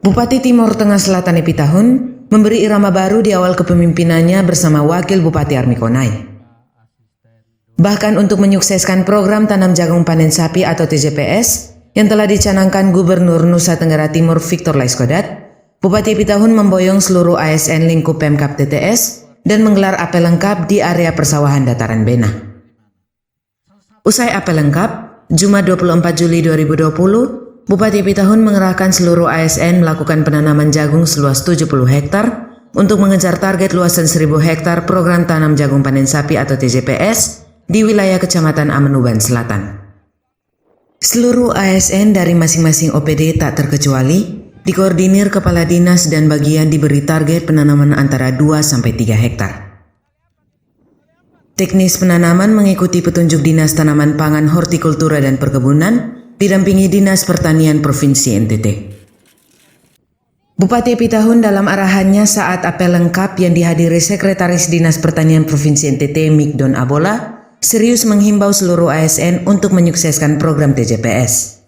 Bupati Timor Tengah Selatan Epitahun memberi irama baru di awal kepemimpinannya bersama Wakil Bupati Armikonai. Bahkan untuk menyukseskan program tanam jagung panen sapi atau TJPS yang telah dicanangkan Gubernur Nusa Tenggara Timur Victor Laiskodat, Bupati Epitahun memboyong seluruh ASN lingkup Pemkab TTS dan menggelar apel lengkap di area persawahan Dataran Bena. Usai apel lengkap, Jumat 24 Juli 2020, Bupati Epitahun mengerahkan seluruh ASN melakukan penanaman jagung seluas 70 hektar untuk mengejar target luasan 1000 hektar program tanam jagung panen sapi atau TJPS di wilayah Kecamatan Amenuban Selatan. Seluruh ASN dari masing-masing OPD tak terkecuali dikoordinir kepala dinas dan bagian diberi target penanaman antara 2-3 hektar. Teknis penanaman mengikuti petunjuk Dinas Tanaman Pangan, Hortikultura dan Perkebunan didampingi Dinas Pertanian Provinsi NTT. Bupati Epitahun dalam arahannya saat apel lengkap yang dihadiri Sekretaris Dinas Pertanian Provinsi NTT Migdon Abola serius menghimbau seluruh ASN untuk menyukseskan program TJPS.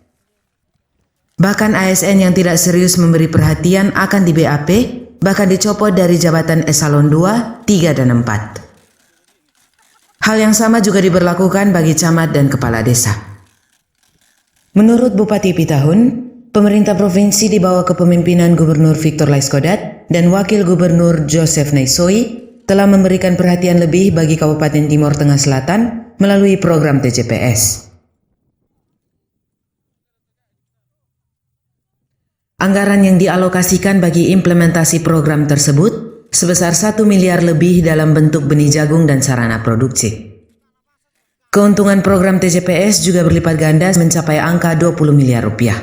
Bahkan ASN yang tidak serius memberi perhatian akan di BAP, bahkan dicopot dari jabatan eselon 2, 3, dan 4. Hal yang sama juga diberlakukan bagi camat dan kepala desa. Menurut Bupati Epitahun, pemerintah provinsi di bawah kepemimpinan Gubernur Victor Laiskodat dan Wakil Gubernur Joseph Naisoi telah memberikan perhatian lebih bagi Kabupaten Timor Tengah Selatan melalui program TJPS. Anggaran yang dialokasikan bagi implementasi program tersebut sebesar 1 miliar lebih dalam bentuk benih jagung dan sarana produksi. Keuntungan program TJPS juga berlipat ganda mencapai angka 20 miliar rupiah.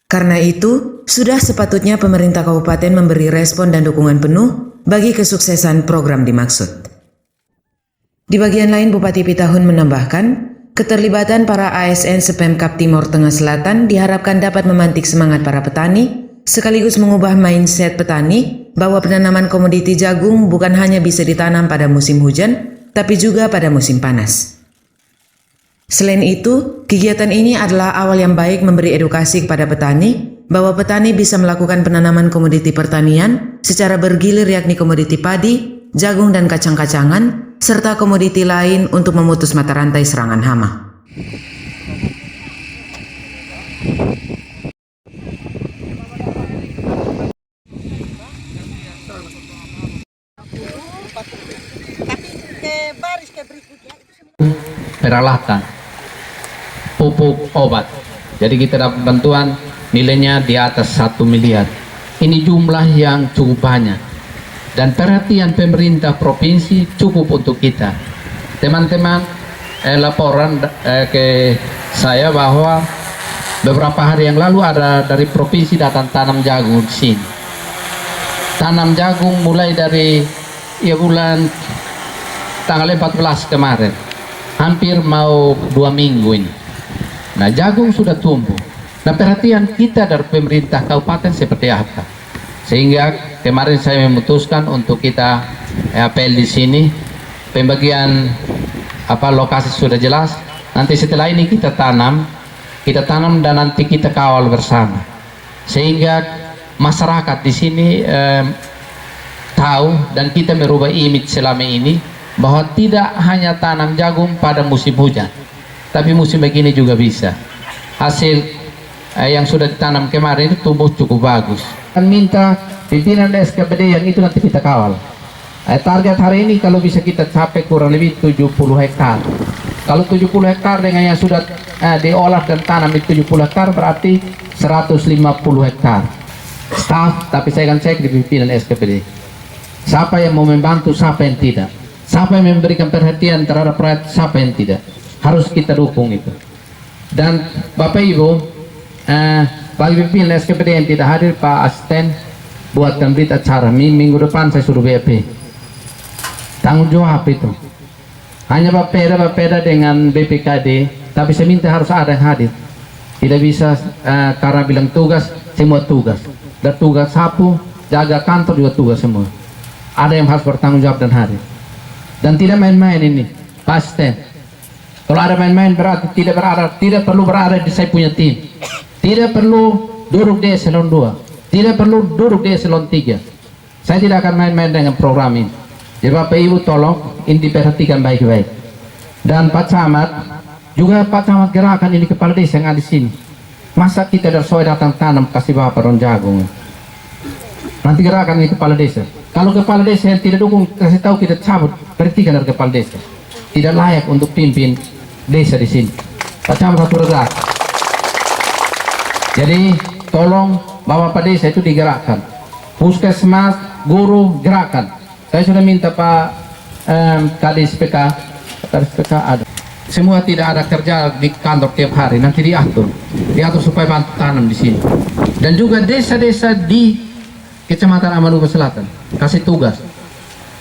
Karena itu, sudah sepatutnya pemerintah kabupaten memberi respon dan dukungan penuh bagi kesuksesan program dimaksud. Di bagian lain, Bupati Epitahun menambahkan, keterlibatan para ASN Sepemkab Timor Tengah Selatan diharapkan dapat memantik semangat para petani, sekaligus mengubah mindset petani bahwa penanaman komoditi jagung bukan hanya bisa ditanam pada musim hujan, tapi juga pada musim panas. Selain itu, kegiatan ini adalah awal yang baik memberi edukasi kepada petani bahwa petani bisa melakukan penanaman komoditi pertanian secara bergilir yakni komoditi padi, jagung dan kacang-kacangan, serta komoditi lain untuk memutus mata rantai serangan hama. Peralatan, pupuk, obat. Jadi kita dapat bantuan nilainya di atas 1 miliar. Ini jumlah yang cukup banyak. Dan perhatian pemerintah provinsi cukup untuk kita. Teman-teman, laporan ke saya bahwa beberapa hari yang lalu ada dari provinsi datang tanam jagung di sini. Tanam jagung mulai dari bulan tanggal 14 kemarin. Hampir mau 2 minggu ini. Nah, jagung sudah tumbuh. Nah, perhatian kita dari pemerintah kabupaten seperti apa? Sehingga kemarin saya memutuskan untuk kita apel di sini. Pembagian lokasi sudah jelas. Nanti setelah ini kita tanam dan nanti kita kawal bersama. Sehingga masyarakat di sini tahu dan kita merubah image selama ini bahwa tidak hanya tanam jagung pada musim hujan, tapi musim begini juga bisa. Hasil yang sudah ditanam kemarin itu tumbuh cukup bagus. Dan minta pimpinan SKPD yang itu nanti kita kawal. Target hari ini kalau bisa kita capai kurang lebih 70 hektar. Kalau 70 hektar dengan yang sudah diolah dan tanam di 70 hektar berarti 150 hektar. Staff, tapi saya akan cek di pimpinan SKPD. Siapa yang mau membantu, siapa yang tidak. Siapa yang memberikan perhatian terhadap rakyat, siapa yang tidak. Harus kita dukung itu. Dan Bapak Ibu, bagi pimpinan SKPD yang tidak hadir, Pak Asisten buatkan berita acara. Minggu depan saya suruh BAP. Tanggung jawab itu. Hanya Bapeda dengan BPKD, tapi saya minta harus ada yang hadir. Tidak bisa karena bilang tugas, semua tugas. Dan tugas sapu, jaga kantor juga tugas semua. Ada yang harus bertanggung jawab dan hadir. Dan tidak main-main ini, Pak Asisten. Kalau ada main-main berarti tidak perlu berada di saya punya tim. Tidak perlu duduk di eselon 2, tidak perlu duduk di eselon 3. Saya tidak akan main-main dengan program ini. Jadi Bapak Ibu tolong ini diperhatikan baik-baik. Dan Pak Camat, juga Pak Camat gerakan ini kepala desa yang ada di sini. Masa kita dari soal datang tanam kasih Bapak daun jagung? Nanti gerakan ini kepala desa. Kalau kepala desa yang tidak dukung, kasih tahu kita cabut, berhentikan dari kepala desa. Tidak layak untuk pimpin desa di sini. Pak Camat satu gerak. Jadi tolong Bapak desa itu digerakkan. Puskesmas, guru gerakan. Saya sudah minta Pak KDSPK ada. Semua tidak ada kerja di kantor tiap hari, nanti diatur supaya bantu tanam di sini. Dan juga desa-desa di Kecamatan Amanuba Selatan kasih tugas.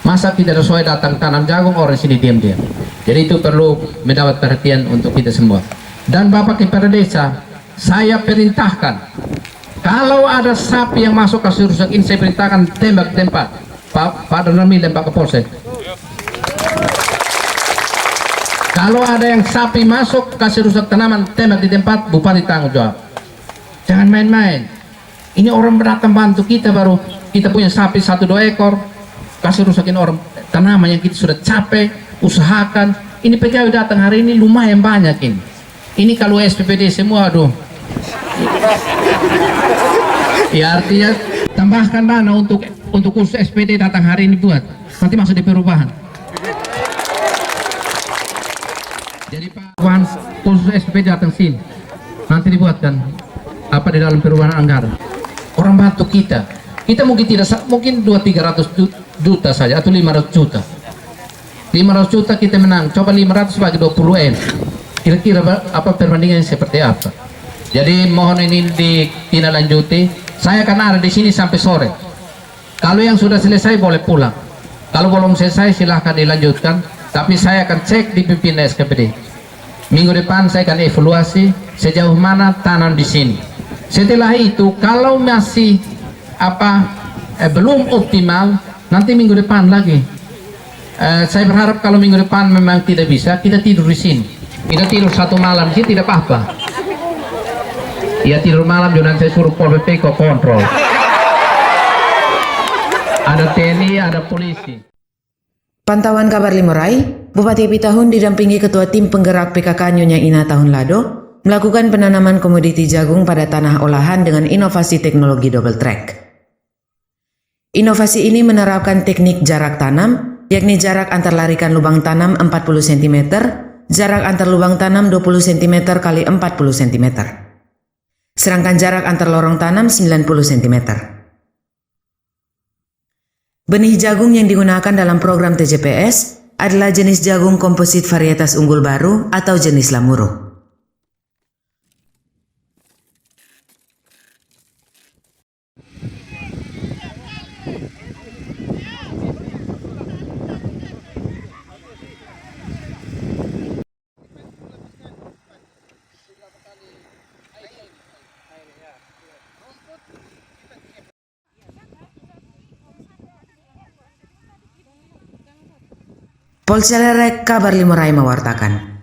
Masa kita sesuai datang tanam jagung, orang sini diam-diam. Jadi itu perlu mendapat perhatian untuk kita semua. Dan Bapak Kepala Desa, saya perintahkan kalau ada sapi yang masuk kasih rusak ini, saya perintahkan tembak tempat. Pak Danami dan Pak Kapolsek. Kalau ada yang sapi masuk kasih rusak tanaman, tembak di tempat, Bupati tanggung jawab. Jangan main-main. Ini orang datang bantu kita, baru kita punya sapi 1-2 ekor, kasih rusakin orang tanaman yang kita sudah capek usahakan. Ini pegawai datang hari ini lumayan banyak ini. Ini kalau SPPD semua, aduh. Ya artinya tambahkan dana untuk khusus SPD datang hari ini buat. Nanti masuk di perubahan. Jadi Pak Wan khusus SPD datang sini. Nanti dibuatkan apa di dalam perubahan anggaran. Orang bantu kita. Kita mungkin tidak, mungkin 200-300 juta saja atau 500 juta. 500 juta kita menang. Coba 500 bagi 20 M. Kira-kira apa perbandingannya seperti apa? Jadi mohon ini ditindaklanjuti. Saya akan ada di sini sampai sore. Kalau yang sudah selesai boleh pulang. Kalau belum selesai silahkan dilanjutkan. Tapi saya akan cek di pimpinan SKPD. Minggu depan saya akan evaluasi sejauh mana tanam di sini. Setelah itu kalau masih belum optimal, nanti minggu depan lagi. Saya berharap kalau minggu depan memang tidak bisa, kita tidur di sini. Kita tidur 1 malam sih tidak apa-apa. Ya tidur malam juga saya suruh Pol PP kontrol. Ada TNI, ada polisi. Pantauan kabar Limurai, Bupati Pitahun didampingi Ketua Tim Penggerak PKK Nyonya Ina Tahun Lado melakukan penanaman komoditi jagung pada tanah olahan dengan inovasi teknologi double track. Inovasi ini menerapkan teknik jarak tanam, yakni jarak antar larikan lubang tanam 40 cm, jarak antar lubang tanam 20 cm kali 40 cm. Sedangkan jarak antar lorong tanam 90 cm. Benih jagung yang digunakan dalam program TJPS adalah jenis jagung komposit varietas unggul baru atau jenis Lamuru. Polselerek Kabar Limurai mewartakan.